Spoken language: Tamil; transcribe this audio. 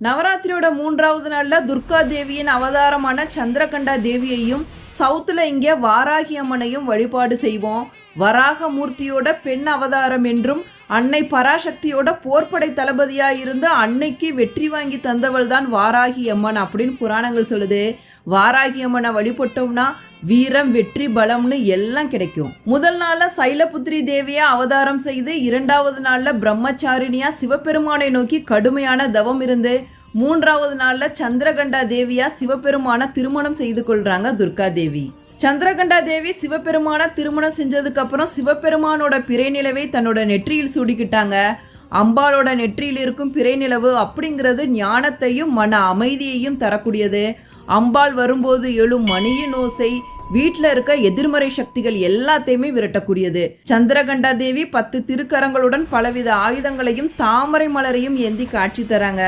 நவராத்திரியோட 3வது நாள்ல துர்கா தேவியின் அவதாரமான சந்திரகண்டா தேவியையும் சவுத்துல இங்கே வாராகி அம்மனையும் வழிபாடு செய்வோம். வராக மூர்த்தியோட பெண் அவதாரம் என்றும் அன்னை பராசக்தியோட போர்ப்படை தளபதியா இருந்து அன்னைக்கு வெற்றி வாங்கி தந்தவள் தான் வாராகி அம்மன் அப்படின்னு புராணங்கள் சொல்லுது. வாராகி அம்மனை வழிபட்டோம்னா வீரம், வெற்றி, பலம்னு எல்லாம் கிடைக்கும். முதல் நாள்ல சைலபுத்திரி தேவியா அவதாரம் செய்து 2வது நாள்ல பிரம்மச்சாரிணியா சிவபெருமானை நோக்கி கடுமையான தவம் இருந்து 3வது நாள்ல சந்திரகண்டா தேவியா சிவபெருமான திருமணம் செய்து கொள்றாங்க துர்கா தேவி. சந்திரகண்டா தேவி சிவபெருமான திருமணம் செஞ்சதுக்கு அப்புறம் சிவபெருமானோட பிறை நிலவை தன்னோட நெற்றியில் சூடிக்கிட்டாங்க. அம்பாளோட நெற்றியில் இருக்கும் பிறை நிலவு அப்படிங்கிறது ஞானத்தையும் மன அமைதியையும் தரக்கூடியது. அம்பாள் வரும்போது எழும் மணியின் ஓசை வீட்டில் இருக்க எதிர்மறை சக்திகள் எல்லாத்தையுமே விரட்டக்கூடியது. சந்திரகண்டா தேவி 10 திருக்கரங்களுடன் பலவித ஆயுதங்களையும் தாமரை மலரையும் ஏந்தி காட்சி தராங்க.